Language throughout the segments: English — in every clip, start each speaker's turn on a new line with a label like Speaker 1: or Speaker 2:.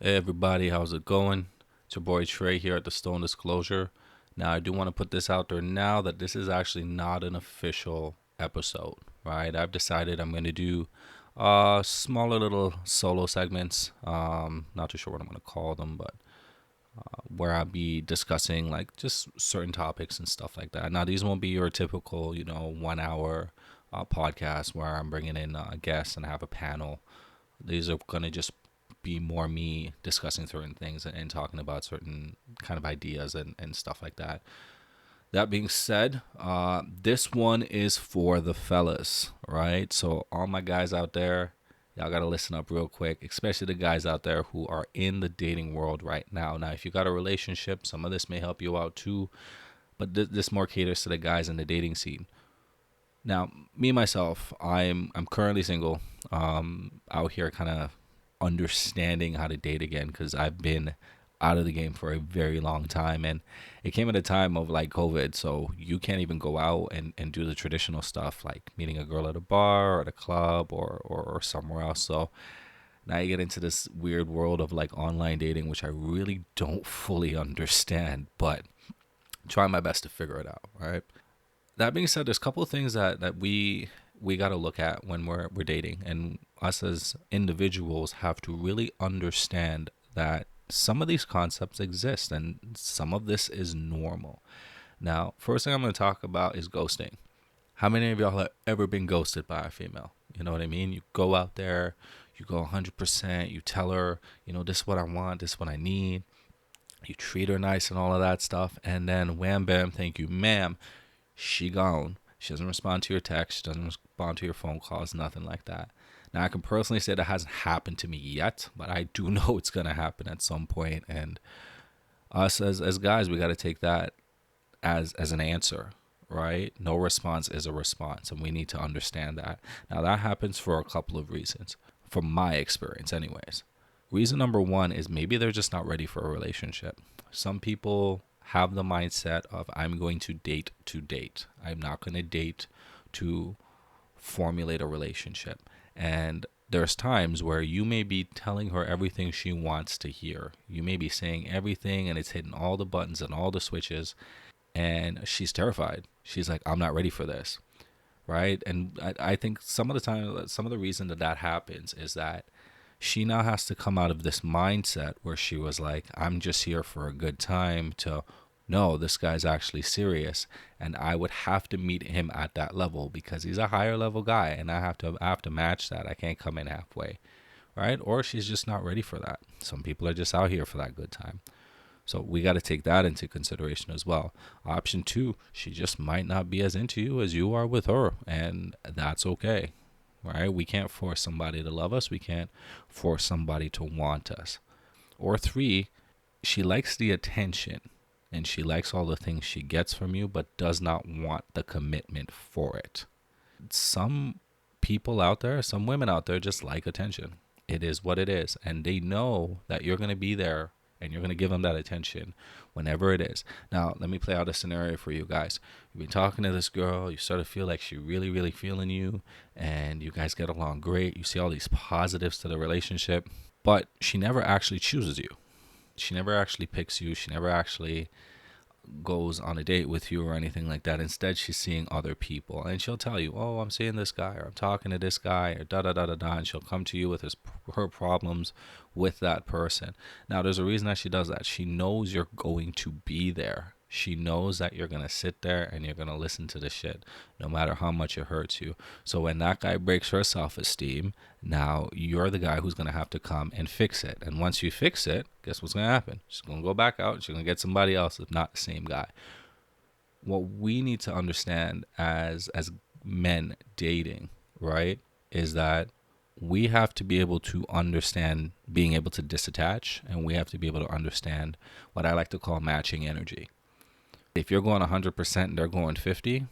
Speaker 1: Hey everybody, how's it going? It's your boy Trey here at the Stone Disclosure. Now, I do want to put this out there now that this is actually not an official episode, right? I've decided I'm going to do smaller little solo segments. Not too sure what I'm going to call them, but where I'll be discussing like just certain topics and stuff like that. Now, these won't be your typical, 1 hour podcast where I'm bringing in guests and have a panel. These are going to just be more me discussing certain things and talking about certain kind of ideas and stuff like that. That being said, this one is for the fellas, right? So all my guys out there, y'all gotta listen up real quick, especially the guys out there who are in the dating world right now. Now, if you got a relationship, some of this may help you out too, but this more caters to the guys in the dating scene. Now, me myself, I'm currently single. Out here, kind of understanding how to date again because I've been out of the game for a very long time, and it came at a time of like COVID, so you can't even go out and do the traditional stuff like meeting a girl at a bar or at a club or somewhere else. So now you get into this weird world of like online dating, which I really don't fully understand, but I'm trying my best to figure it out. Right. That being said, there's a couple of things that we got to look at when we're dating, and us as individuals have to really understand that some of these concepts exist and some of this is normal. Now, first thing I'm going to talk about is ghosting. How many of y'all have ever been ghosted by a female? You know what I mean? You go out there, you go 100%, you tell her, this is what I want, this is what I need. You treat her nice and all of that stuff, and then wham bam, thank you, ma'am, she gone. She doesn't respond to your text. She doesn't respond to your phone calls. Nothing like that. Now, I can personally say that hasn't happened to me yet, but I do know it's gonna happen at some point. And us as guys, we got to take that as an answer, right? No response is a response, and we need to understand that. Now, that happens for a couple of reasons, from my experience, anyways. Reason number one is maybe they're just not ready for a relationship. Some people have the mindset of I'm going to date to date. I'm not going to date to formulate a relationship. And there's times where you may be telling her everything she wants to hear. You may be saying everything and it's hitting all the buttons and all the switches, and she's terrified. She's like, I'm not ready for this. Right. And I think some of the time, some of the reason that happens is that she now has to come out of this mindset where she was like, I'm just here for a good time, to no, this guy's actually serious, and I would have to meet him at that level because he's a higher level guy, and I have to match that. I can't come in halfway, right? Or she's just not ready for that. Some people are just out here for that good time. So we got to take that into consideration as well. Option two, she just might not be as into you as you are with her, and that's okay. Right? We can't force somebody to love us. We can't force somebody to want us. Or three, she likes the attention and she likes all the things she gets from you, but does not want the commitment for it. Some people out there, some women out there just like attention. It is what it is. And they know that you're going to be there and you're going to give them that attention whenever it is. Now, let me play out a scenario for you guys. You've been talking to this girl. You sort of feel like she really, really feeling you, and you guys get along great. You see all these positives to the relationship, but she never actually chooses you. She never actually picks you. She never actually goes on a date with you or anything like that. Instead, she's seeing other people, and she'll tell you, oh, I'm seeing this guy, or I'm talking to this guy, or da da da da da, and she'll come to you with her problems with that person. Now, there's a reason that she does that. She knows you're going to be there. She knows that you're going to sit there and you're going to listen to the shit no matter how much it hurts you. So when that guy breaks her self-esteem, now you're the guy who's going to have to come and fix it. And once you fix it, guess what's going to happen? She's going to go back out. She's going to get somebody else, if not the same guy. What we need to understand as men dating, right, is that we have to be able to understand being able to disattach, and we have to be able to understand what I like to call matching energy. If you're going 100% and they're going 50,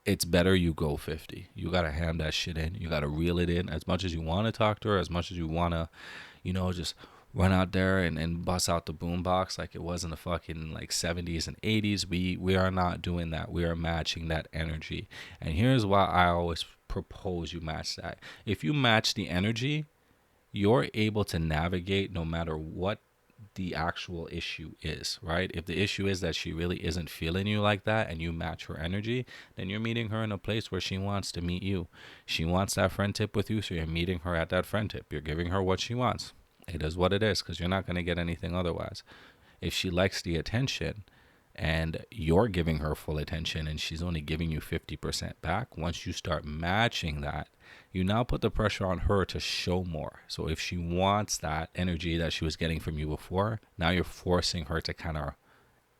Speaker 1: it's better you go 50. You got to hand that shit in. You got to reel it in as much as you want to talk to her, as much as you want to, just run out there and bust out the boombox like it was in the fucking like 70s and 80s. We are not doing that. We are matching that energy. And here's why I always propose you match that. If you match the energy, you're able to navigate no matter what the actual issue is, right? If the issue is that she really isn't feeling you like that and you match her energy, then you're meeting her in a place where she wants to meet you. She wants that friend tip with you, so you're meeting her at that friend tip. You're giving her what she wants. It is what it is, because you're not going to get anything otherwise. If she likes the attention and you're giving her full attention and she's only giving you 50% back, once you start matching that, you now put the pressure on her to show more. So if she wants that energy that she was getting from you before, now you're forcing her to kind of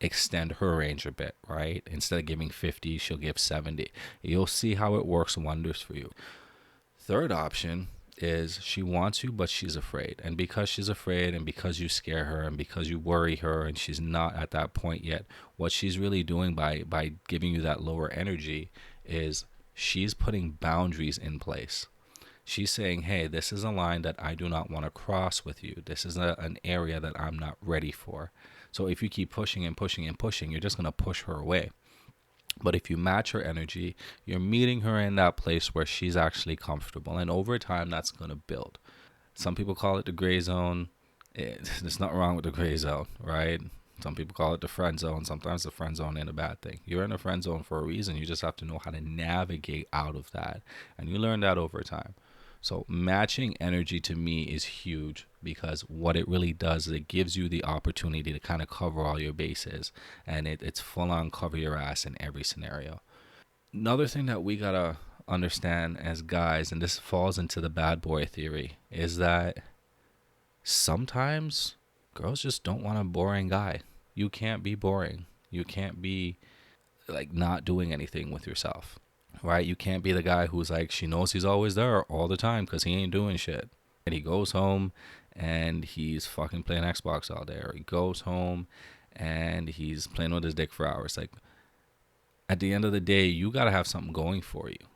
Speaker 1: extend her range a bit, right? Instead of giving 50, she'll give 70. You'll see how it works wonders for you. Third option is she wants you, but she's afraid. And because she's afraid, and because you scare her, and because you worry her, and she's not at that point yet, what she's really doing by giving you that lower energy is she's putting boundaries in place. She's saying, hey, this is a line that I do not want to cross with you. This is an area that I'm not ready for. So if you keep pushing and pushing and pushing, you're just going to push her away. But if you match her energy, you're meeting her in that place where she's actually comfortable. And over time, that's going to build. Some people call it the gray zone. There's nothing wrong with the gray zone, right? Some people call it the friend zone. Sometimes the friend zone ain't a bad thing. You're in a friend zone for a reason. You just have to know how to navigate out of that. And you learn that over time. So matching energy to me is huge, because what it really does is it gives you the opportunity to kind of cover all your bases, and it's full on cover your ass in every scenario. Another thing that we gotta understand as guys, and this falls into the bad boy theory, is that sometimes girls just don't want a boring guy. You can't be boring. You can't be like not doing anything with yourself, right? You can't be the guy who's like, she knows he's always there all the time because he ain't doing shit. And he goes home and he's fucking playing Xbox all day, or he goes home and he's playing with his dick for hours. Like, at the end of the day, you got to have something going for you,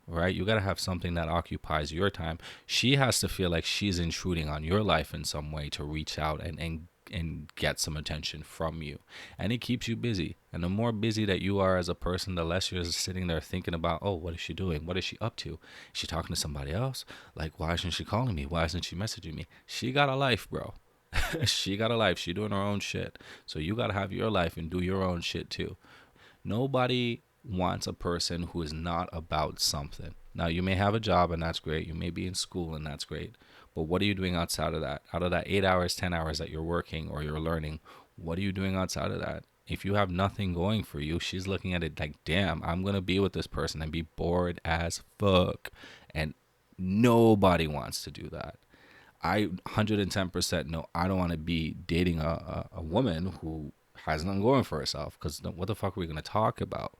Speaker 1: right? You got to have something that occupies your time. She has to feel like she's intruding on your life in some way to reach out and get some attention from you. And it keeps you busy. And the more busy that you are as a person, the less you're sitting there thinking about, oh, what is she doing? What is she up to? Is she talking to somebody else? Like, why isn't she calling me? Why isn't she messaging me? She got a life, bro. She got a life. She doing her own shit. So you got to have your life and do your own shit too. Nobody wants a person who is not about something. Now, you may have a job and that's great. You may be in school and that's great. But what are you doing outside of that? Out of that 8 hours, 10 hours that you're working or you're learning, what are you doing outside of that? If you have nothing going for you, she's looking at it like, damn, I'm going to be with this person and be bored as fuck. And nobody wants to do that. I 110% know I don't want to be dating a woman who has nothing going for herself, because what the fuck are we going to talk about?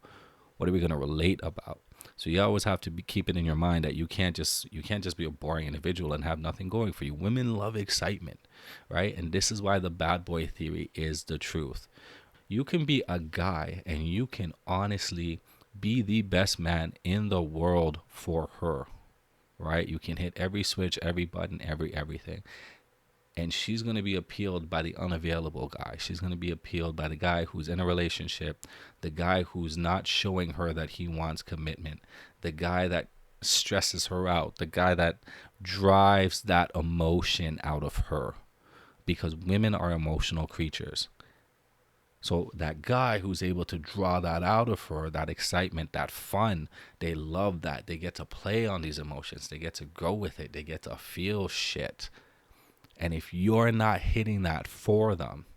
Speaker 1: What are we going to relate about? So you always have to keep it in your mind that you can't just be a boring individual and have nothing going for you. Women love excitement, right? And this is why the bad boy theory is the truth. You can be a guy and you can honestly be the best man in the world for her, right? You can hit every switch, every button, everything. And she's going to be appealed by the unavailable guy. She's going to be appealed by the guy who's in a relationship, the guy who's not showing her that he wants commitment, the guy that stresses her out, the guy that drives that emotion out of her, because women are emotional creatures. So that guy who's able to draw that out of her, that excitement, that fun, they love that. They get to play on these emotions. They get to go with it. They get to feel shit. And if you're not hitting that for them,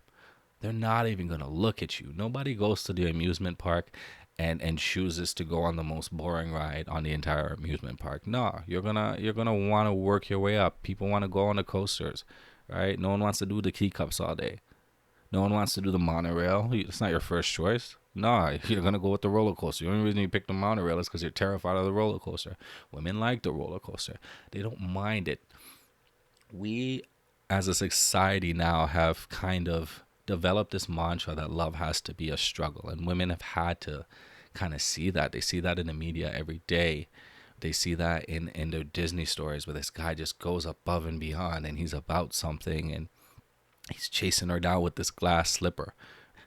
Speaker 1: they're not even going to look at you. Nobody goes to the amusement park and chooses to go on the most boring ride on the entire amusement park. No, you're gonna want to work your way up. People want to go on the coasters, right? No one wants to do the key cups all day. No one wants to do the monorail. It's not your first choice. No, you're going to go with the roller coaster. The only reason you pick the monorail is because you're terrified of the roller coaster. Women like the roller coaster. They don't mind it. We, as a society now, have kind of developed this mantra that love has to be a struggle. And women have had to kind of see that. They see that in the media every day. They see that in their Disney stories where this guy just goes above and beyond and he's about something and he's chasing her down with this glass slipper.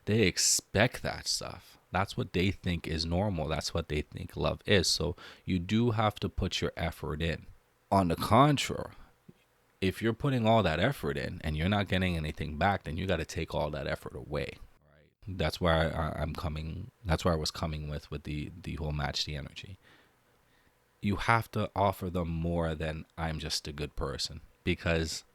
Speaker 1: They expect that stuff. That's what they think is normal. That's what they think love is. So you do have to put your effort in. On the contrary, If you're putting all that effort in and you're not getting anything back, then you got to take all that effort away. That's where I'm coming. That's where I was coming with the whole match the energy. You have to offer them more than I'm just a good person, because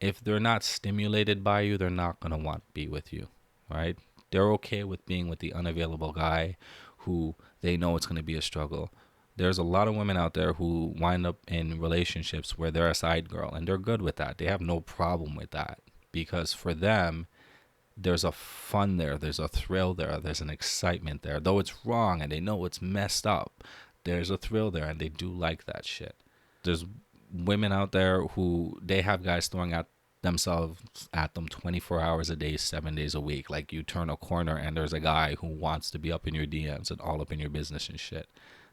Speaker 1: if they're not stimulated by you, they're not going to want to be with you, right? They're okay with being with the unavailable guy who they know it's going to be a struggle. There's a lot of women out there who wind up in relationships where they're a side girl, and they're good with that. They have no problem with that, because for them, there's a fun there, there's a thrill there, there's an excitement there. Though it's wrong and they know it's messed up, there's a thrill there, and they do like that shit. There's women out there who they have guys throwing at themselves at them 24 hours a day, 7 days a week. Like, you turn a corner and there's a guy who wants to be up in your DMs and all up in your business and shit.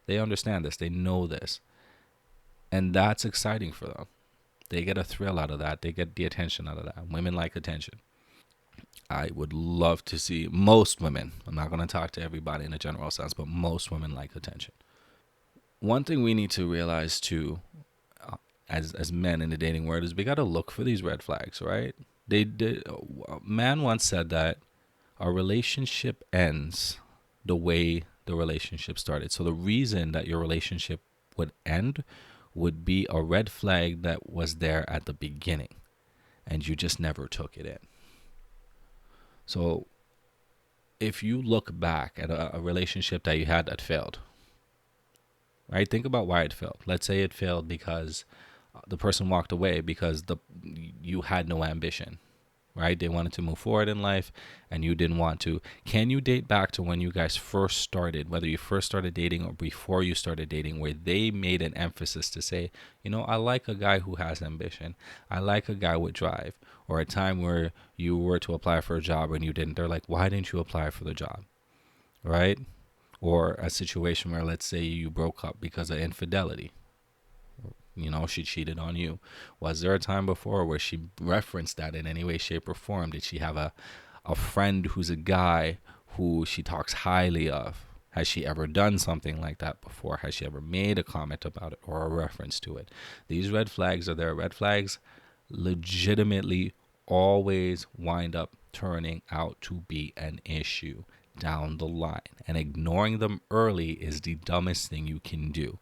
Speaker 1: They understand this, they know this, and that's exciting for them. They get a thrill out of that, they get the attention out of that. Women like attention. I would love to see most women, I'm not going to talk to everybody in a general sense, but most women like attention. One thing we need to realize too, as men in the dating world, is we got to look for these red flags, right? A man once said that a relationship ends the way the relationship started. So the reason that your relationship would end would be a red flag that was there at the beginning and you just never took it in. So if you look back at a relationship that you had that failed, right? Think about why it failed. Let's say it failed because the person walked away because you had no ambition, right? They wanted to move forward in life and you didn't want to. Can you date back to when you guys first started, whether you first started dating or before you started dating, where they made an emphasis to say, I like a guy who has ambition. I like a guy with drive. Or a time where you were to apply for a job and you didn't. They're like, why didn't you apply for the job? Right? Or a situation where, let's say, you broke up because of infidelity. She cheated on you. Was there a time before where she referenced that in any way, shape, or form? Did she have a friend who's a guy who she talks highly of? Has she ever done something like that before? Has she ever made a comment about it or a reference to it? These red flags are there. Red flags legitimately always wind up turning out to be an issue down the line. And ignoring them early is the dumbest thing you can do.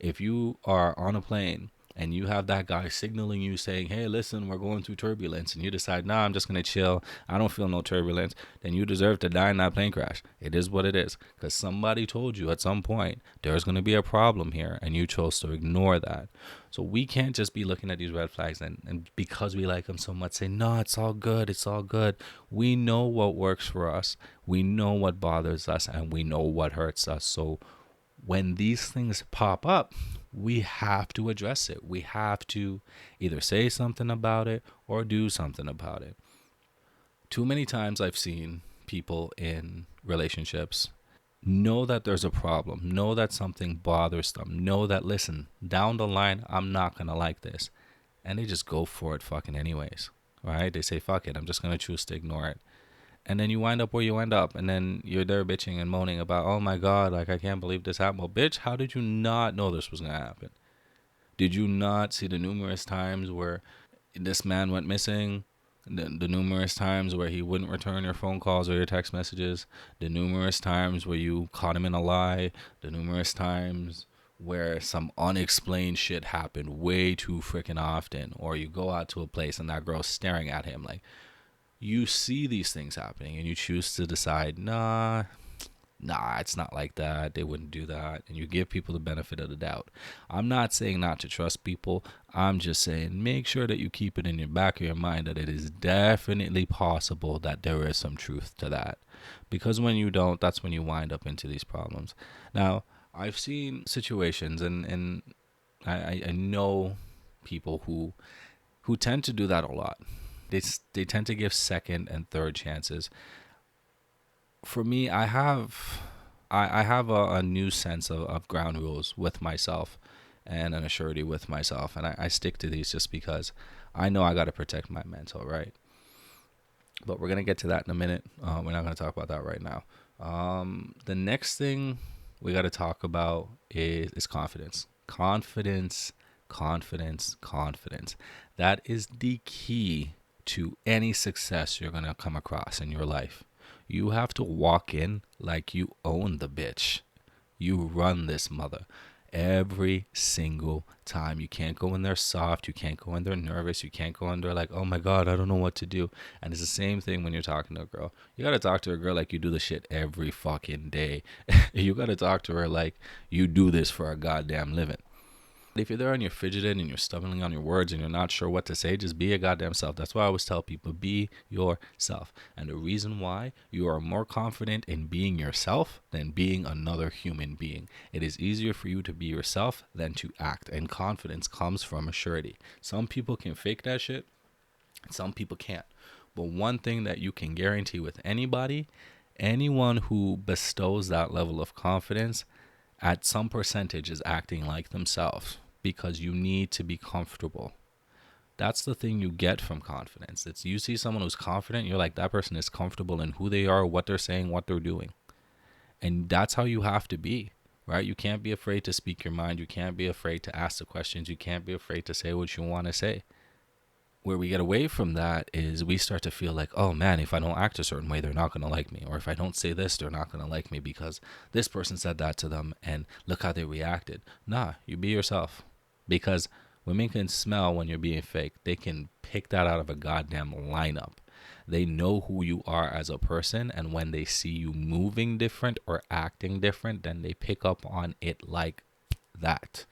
Speaker 1: If you are on a plane and you have that guy signaling you saying, hey, listen, we're going through turbulence, and you decide, nah, I'm just going to chill, I don't feel no turbulence, then you deserve to die in that plane crash. It is what it is, because somebody told you at some point there's going to be a problem here, and you chose to ignore that. So we can't just be looking at these red flags and because we like them so much say, no, it's all good, it's all good. We know what works for us, we know what bothers us, and we know what hurts us. So when these things pop up, we have to address it. We have to either say something about it or do something about it. Too many times I've seen people in relationships know that there's a problem, know that something bothers them, know that, listen, down the line, I'm not going to like this. And they just go for it fucking anyways, right? They say, fuck it, I'm just going to choose to ignore it. And then you wind up where you end up, and then you're there bitching and moaning about, oh my god, like, I can't believe this happened. Well, bitch, how did you not know this was gonna happen? Did you not see the numerous times where this man went missing? The numerous times where he wouldn't return your phone calls or your text messages? The numerous times where you caught him in a lie? The numerous times where some unexplained shit happened way too freaking often? Or you go out to a place and that girl's staring at him like, you see these things happening and you choose to decide, nah, it's not like that. They wouldn't do that. And you give people the benefit of the doubt. I'm not saying not to trust people. I'm just saying make sure that you keep it in your back of your mind that it is definitely possible that there is some truth to that. Because when you don't, that's when you wind up into these problems. Now, I've seen situations and I know people who tend to do that a lot. They tend to give second and third chances. For me, I have a new sense of ground rules with myself and an assurity with myself, and I stick to these just because I know I got to protect my mental, right? But we're gonna get to that in a minute. We're not gonna talk about that right now. The next thing we got to talk about is confidence. Confidence, confidence, confidence. That is the key to any success you're going to come across in your life. You have to walk in like you own the bitch. You run this mother every single time. You can't go in there soft. You can't go in there nervous. You can't go in there like, oh my God, I don't know what to do. And it's the same thing when you're talking to a girl. You got to talk to a girl like you do the shit every fucking day. You got to talk to her like you do this for a goddamn living. If you're there and you're fidgeting and you're stumbling on your words and you're not sure what to say, just be your goddamn self. That's why I always tell people, be yourself. And the reason why you are more confident in being yourself than being another human being. It is easier for you to be yourself than to act. And confidence comes from maturity. Some people can fake that shit. Some people can't. But one thing that you can guarantee with anybody, anyone who bestows that level of confidence at some percentage is acting like themselves, because you need to be comfortable. That's the thing you get from confidence. It's you see someone who's confident, you're like, that person is comfortable in who they are, what they're saying, what they're doing. And that's how you have to be, right? You can't be afraid to speak your mind. You can't be afraid to ask the questions. You can't be afraid to say what you want to say. Where we get away from that is we start to feel like, oh man, if I don't act a certain way, they're not going to like me. Or if I don't say this, they're not going to like me because this person said that to them and look how they reacted. Nah, you be yourself. Because women can smell when you're being fake. They can pick that out of a goddamn lineup. They know who you are as a person, and when they see you moving different or acting different, then they pick up on it like that.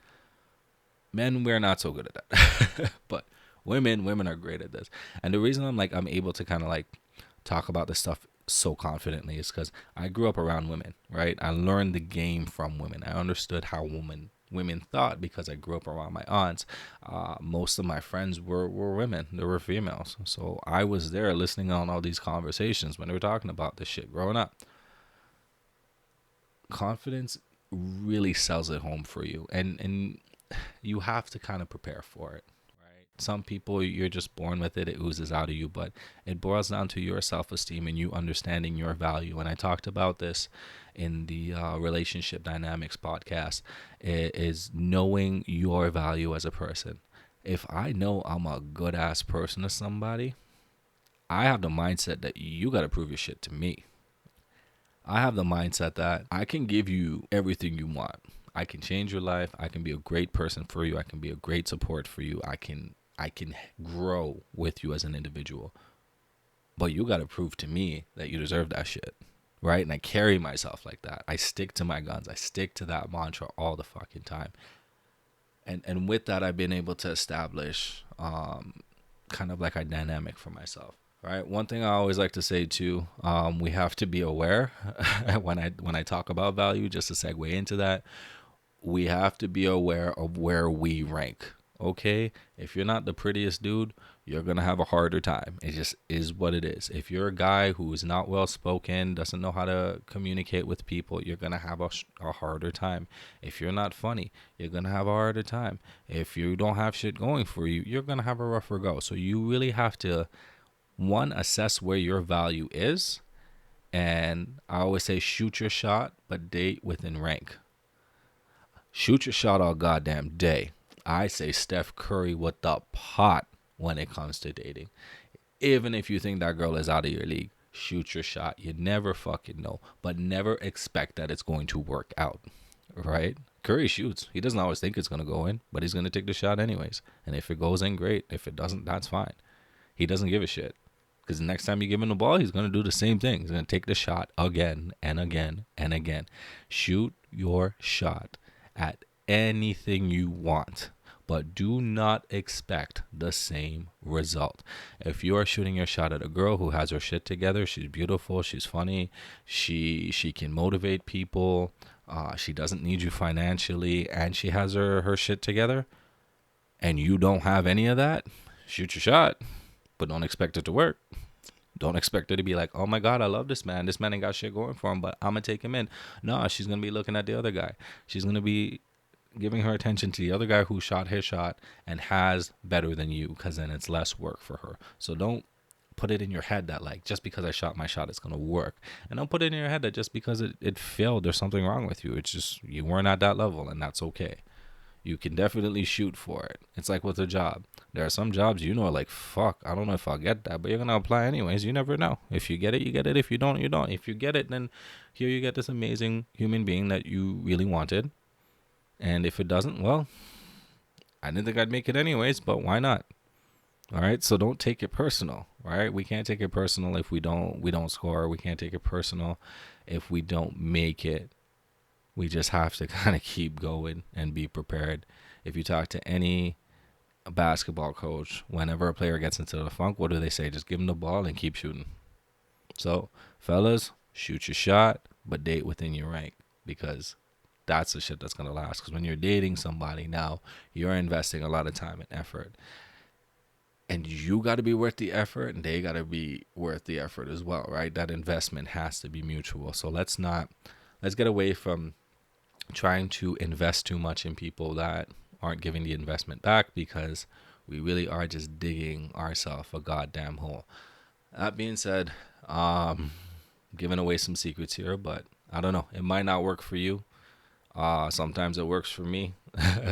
Speaker 1: Men, we're not so good at that. But women are great at this. And the reason I'm able to kind of like talk about this stuff so confidently is because I grew up around women, right? I learned the game from women. I understood how women thought because I grew up around my aunts. Most of my friends were women. They were females. So I was there listening on all these conversations when they were talking about this shit growing up. Confidence really sells it home for you. And you have to kind of prepare for it. Some people, you're just born with it. It oozes out of you, but it boils down to your self-esteem and you understanding your value. And I talked about this in the relationship dynamics podcast, is knowing your value as a person. If I know I'm a good ass person to somebody, I have the mindset that you got to prove your shit to me. I have the mindset that I can give you everything you want. I can change your life. I can be a great person for you. I can be a great support for you. I can grow with you as an individual. But you got to prove to me that you deserve that shit, right? And I carry myself like that. I stick to my guns. I stick to that mantra all the fucking time. And with that, I've been able to establish kind of like a dynamic for myself, right? One thing I always like to say too, we have to be aware when I talk about value, just to segue into that, we have to be aware of where we rank. Okay, if you're not the prettiest dude, you're gonna have a harder time. It just is what it is. If you're a guy who is not well spoken, doesn't know how to communicate with people, you're gonna have a harder time. If you're not funny, you're gonna have a harder time. If you don't have shit going for you, you're gonna have a rougher go. So you really have to, one, assess where your value is, and I always say shoot your shot, but date within rank. Shoot your shot all goddamn day. I say Steph Curry with the pot when it comes to dating. Even if you think that girl is out of your league, shoot your shot. You never fucking know. But never expect that it's going to work out, right? Curry shoots. He doesn't always think it's going to go in, but he's going to take the shot anyways. And if it goes in, great. If it doesn't, that's fine. He doesn't give a shit. Because the next time you give him the ball, he's going to do the same thing. He's going to take the shot again and again and again. Shoot your shot at anything you want, but do not expect the same result. If you are shooting your shot at a girl who has her shit together, she's beautiful, she's funny, she can motivate people, she doesn't need you financially, and she has her shit together, and you don't have any of that, shoot your shot, but don't expect it to work. Don't expect her to be like, oh my God, I love this man. This man ain't got shit going for him, but I'm going to take him in. No, she's going to be looking at the other guy. She's going to be giving her attention to the other guy who shot his shot and has better than you, because then it's less work for her. So don't put it in your head that like, just because I shot my shot, it's going to work. And don't put it in your head that just because it failed, there's something wrong with you. It's just, you weren't at that level, and that's okay. You can definitely shoot for it. It's like with a job. There are some jobs like, fuck, I don't know if I'll get that, but you're gonna apply anyways. You never know. If you get it, you get it. If you don't, you don't. If you get it, then here you get this amazing human being that you really wanted. And if it doesn't, well, I didn't think I'd make it anyways, but why not? All right, so don't take it personal. All right, we can't take it personal if we don't score. We can't take it personal if we don't make it. We just have to kind of keep going and be prepared. If you talk to any basketball coach, whenever a player gets into the funk, what do they say? Just give them the ball and keep shooting. So, fellas, shoot your shot, but date within your rank, because that's the shit that's going to last. Because when you're dating somebody now, you're investing a lot of time and effort. And you got to be worth the effort, and they got to be worth the effort as well, right? That investment has to be mutual. So let's get away from trying to invest too much in people that aren't giving the investment back, because we really are just digging ourselves a goddamn hole. That being said, giving away some secrets here, but I don't know. It might not work for you. Sometimes it works for me.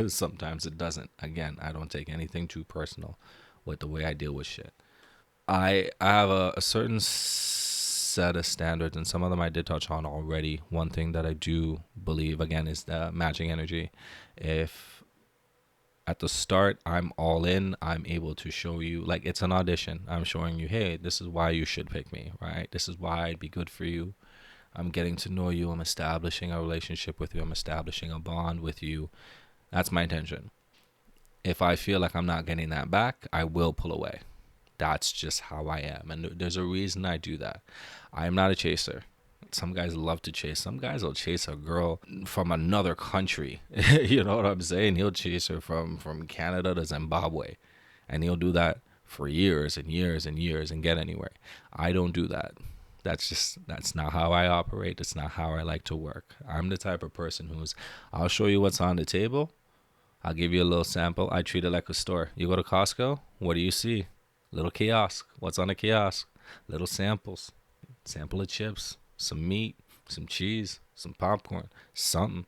Speaker 1: Sometimes it doesn't. Again, I don't take anything too personal with the way I deal with shit. I have a certain set of standards, and some of them I did touch on already. One thing that I do believe, again, is the matching energy. If at the start I'm all in, I'm able to show you, like it's an audition. I'm showing you, hey, this is why you should pick me, right? This is why I'd be good for you. I'm getting to know you. I'm establishing a relationship with you. I'm establishing a bond with you. That's my intention. If I feel like I'm not getting that back, I will pull away. That's just how I am. And there's a reason I do that. I am not a chaser. Some guys love to chase. Some guys will chase a girl from another country. You know what I'm saying? He'll chase her from Canada to Zimbabwe. And he'll do that for years and years and years and get anywhere. I don't do that. That's not how I operate. That's not how I like to work. I'm the type of person I'll show you what's on the table. I'll give you a little sample. I treat it like a store. You go to Costco, what do you see? Little kiosk. What's on the kiosk? Little samples. Sample of chips, some meat, some cheese, some popcorn, something.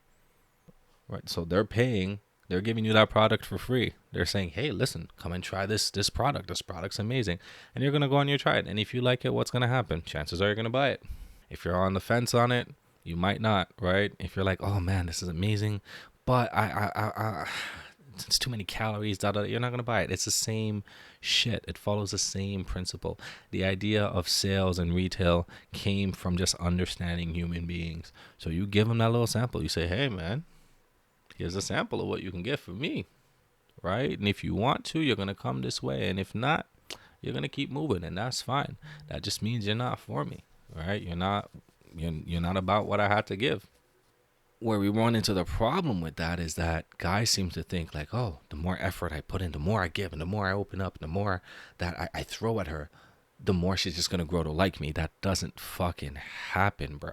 Speaker 1: Right? So they're giving you that product for free. They're saying, hey, listen, come and try this product. This product's amazing. And you're going to go and you try it. And if you like it, what's going to happen? Chances are you're going to buy it. If you're on the fence on it, you might not, right? If you're like, oh man, this is amazing, but it's too many calories, you're not going to buy it. It's the same shit. It follows the same principle. The idea of sales and retail came from just understanding human beings. So you give them that little sample. You say, hey man, here's a sample of what you can get from me, right? And if you want to, you're going to come this way. And if not, you're going to keep moving, and that's fine. That just means you're not for me, right? You're not about what I had to give. Where we run into the problem with that is that guys seem to think like, oh, the more effort I put in, the more I give, and the more I open up, and the more that I throw at her, the more she's just going to grow to like me. That doesn't fucking happen, bro.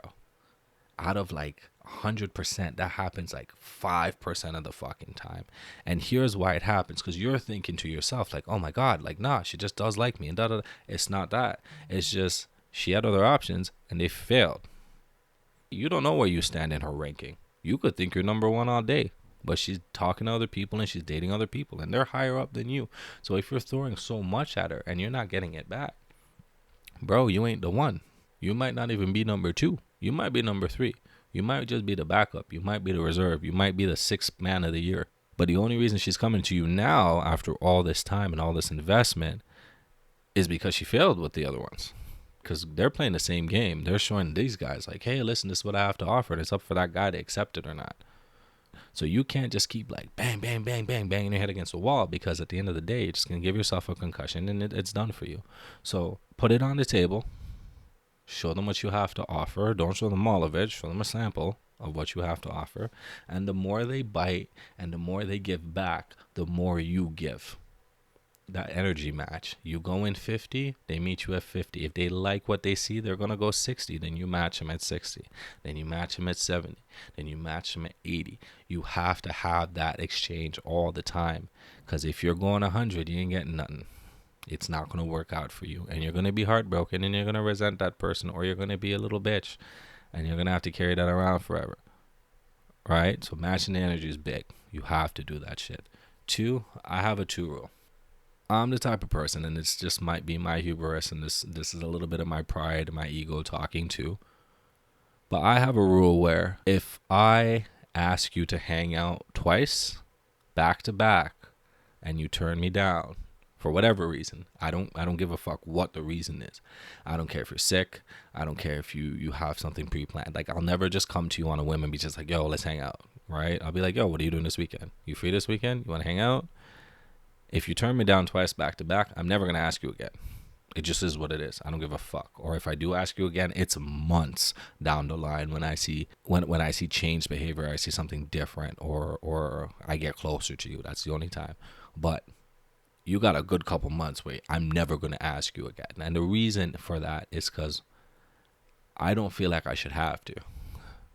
Speaker 1: Out of like 100%, that happens like 5% of the fucking time. And here's why it happens. Because you're thinking to yourself like, oh my God, like, nah, she just does like me. And da-da-da. It's not that. It's just she had other options and they failed. You don't know where you stand in her ranking. You could think you're number one all day, but she's talking to other people and she's dating other people and they're higher up than you. So if you're throwing so much at her and you're not getting it back, bro, you ain't the one. You might not even be number 2. You might be number 3. You might just be the backup. You might be the reserve. You might be the 6th man of the year. But the only reason she's coming to you now after all this time and all this investment is because she failed with the other ones. Because they're playing the same game. They're showing these guys like, hey, listen, this is what I have to offer. And it's up for that guy to accept it or not. So you can't just keep like bang, bang, bang, bang, banging your head against the wall, because at the end of the day, you're just going to give yourself a concussion and it's done for you. So put it on the table. Show them what you have to offer. Don't show them all of it. Show them a sample of what you have to offer. And the more they bite and the more they give back, the more you give. That energy match. You go in 50, they meet you at 50. If they like what they see, they're going to go 60. Then you match them at 60. Then you match them at 70. Then you match them at 80. You have to have that exchange all the time. Because if you're going 100, you ain't getting nothing. It's not going to work out for you. And you're going to be heartbroken and you're going to resent that person, or you're going to be a little bitch and you're going to have to carry that around forever. Right? So matching the energy is big. You have to do that shit. Two, I have a two rule. I'm the type of person, and this just might be my hubris, and this is a little bit of my pride, my ego talking too. But I have a rule where if I ask you to hang out twice, back to back, and you turn me down for whatever reason, I don't give a fuck what the reason is. I don't care if you're sick. I don't care if you have something pre-planned. Like, I'll never just come to you on a whim and be just like, yo, let's hang out, right? I'll be like, yo, what are you doing this weekend? You free this weekend? You want to hang out? If you turn me down twice back to back, I'm never going to ask you again. It just is what it is. I don't give a fuck. Or if I do ask you again, it's months down the line when I see when I see changed behavior, I see something different, or I get closer to you. That's the only time. But you got a good couple months where I'm never going to ask you again. And the reason for that is because I don't feel like I should have to.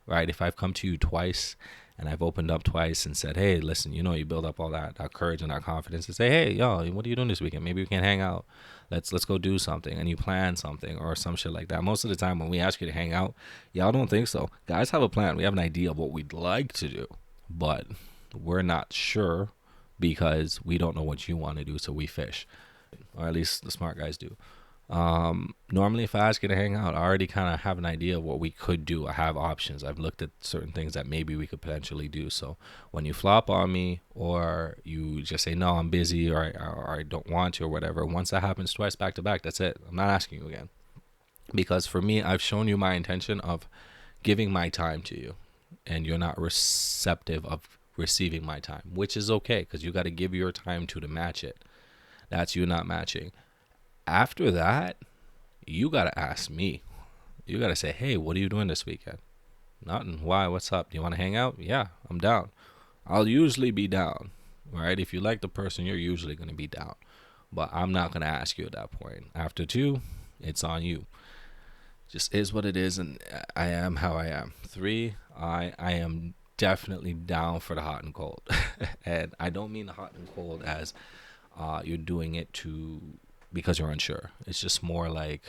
Speaker 1: Right? If I've come to you twice and I've opened up twice and said, hey, listen, you build up all that courage and that confidence to say, hey, yo, what are you doing this weekend? Maybe we can hang out. Let's go do something. And you plan something or some shit like that. Most of the time when we ask you to hang out, y'all don't think so. Guys have a plan. We have an idea of what we'd like to do, but we're not sure because we don't know what you want to do. So we fish, or at least the smart guys do. Normally if I ask you to hang out, I already kind of have an idea of what we could do. I have options. I've looked at certain things that maybe we could potentially do. So when you flop on me or you just say, no, I'm busy, or I don't want to, or whatever, once that happens twice back to back, that's it. I'm not asking you again. Because for me, I've shown you my intention of giving my time to you, and you're not receptive of receiving my time, which is okay, because you got to give your time to match it. That's you not matching. After that, you got to ask me. You got to say, hey, what are you doing this weekend? Nothing. Why? What's up? Do you want to hang out? Yeah, I'm down. I'll usually be down, right? If you like the person, you're usually going to be down. But I'm not going to ask you at that point. After two, it's on you. Just is what it is, and I am how I am. Three, I am definitely down for the hot and cold. And I don't mean the hot and cold as you're doing it because you're unsure. It's just more like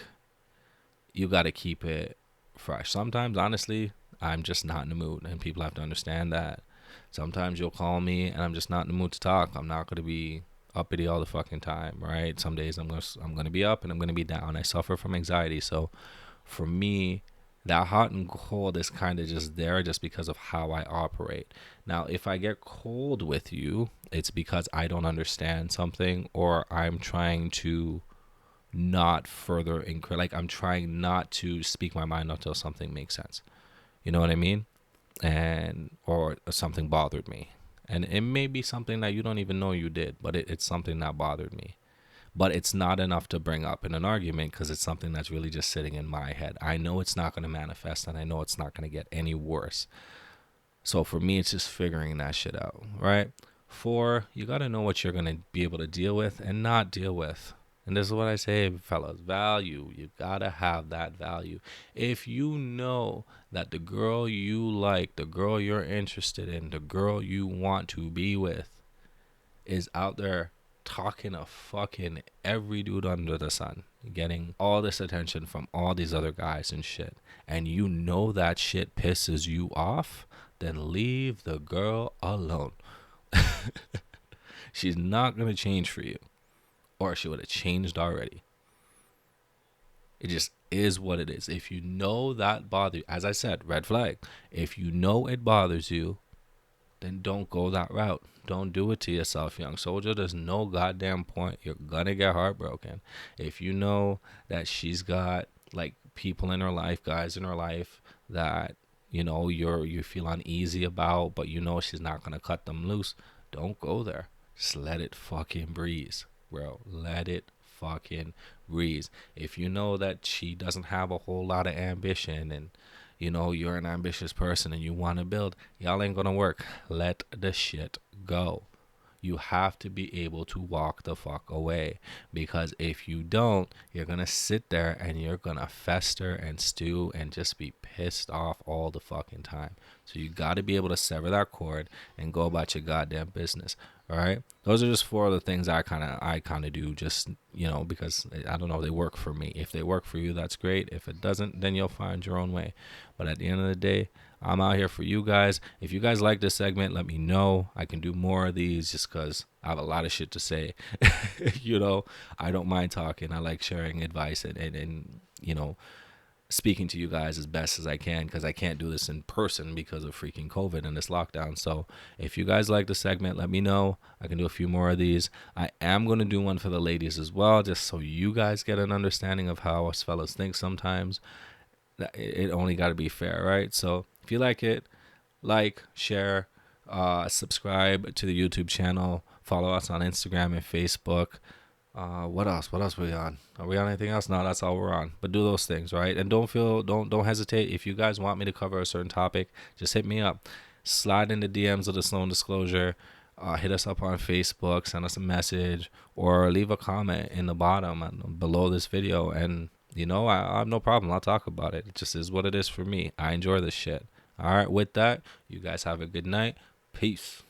Speaker 1: you got to keep it fresh. Sometimes, honestly, I'm just not in the mood, and people have to understand that. Sometimes you'll call me and I'm just not in the mood to talk. I'm not going to be uppity all the fucking time, right? Some days I'm going to be up and I'm going to be down. I suffer from anxiety. So for me, that hot and cold is kind of just there just because of how I operate. Now, if I get cold with you, it's because I don't understand something, or I'm trying to not further like I'm trying not to speak my mind until something makes sense. You know what I mean? Or something bothered me. And it may be something that you don't even know you did, but it's something that bothered me. But it's not enough to bring up in an argument because it's something that's really just sitting in my head. I know it's not going to manifest, and I know it's not going to get any worse. So for me, it's just figuring that shit out, right? 4, you got to know what you're going to be able to deal with and not deal with. And this is what I say, fellas, value. You got to have that value. If you know that the girl you like, the girl you're interested in, the girl you want to be with is out there talking to fucking every dude under the sun, getting all this attention from all these other guys and shit, and you know that shit pisses you off, then leave the girl alone. She's not going to change for you, or she would have changed already. It just is what it is. If you know that bothers you, as I said, red flag. If you know it bothers you, then don't go that route. Don't do it to yourself, young soldier. There's no goddamn point. You're gonna get heartbroken. If you know that she's got like people in her life, guys in her life that you feel uneasy about, but you know she's not gonna cut them loose, don't go there. Just let it fucking breeze, bro. Let it fucking breeze. If you know that she doesn't have a whole lot of ambition, and you're an ambitious person and you want to build, y'all ain't gonna work. Let the shit go. You have to be able to walk the fuck away, because if you don't, you're gonna sit there and you're gonna fester and stew and just be pissed off all the fucking time. So you got to be able to sever that cord and go about your goddamn business. All right. Those are just four of the things I kind of do, just, because I don't know, they work for me. If they work for you, that's great. If it doesn't, then you'll find your own way. But at the end of the day, I'm out here for you guys. If you guys like this segment, let me know. I can do more of these just because I have a lot of shit to say. I don't mind talking. I like sharing advice and speaking to you guys as best as I can, because I can't do this in person because of freaking COVID and this lockdown. So if you guys like the segment, let me know. I can do a few more of these. I am going to do one for the ladies as well, just so you guys get an understanding of how us fellas think sometimes. It only got to be fair, right? So if you like it, share, subscribe to the YouTube channel, follow us on Instagram and Facebook. What else? What else are we on? Are we on anything else? No, that's all we're on. But do those things, right? And don't hesitate. If you guys want me to cover a certain topic, just hit me up. Slide in the DMs of the Sloan Disclosure. Hit us up on Facebook. Send us a message or leave a comment in the bottom below this video. And I have no problem. I'll talk about it. It just is what it is for me. I enjoy this shit. All right. With that, you guys have a good night. Peace.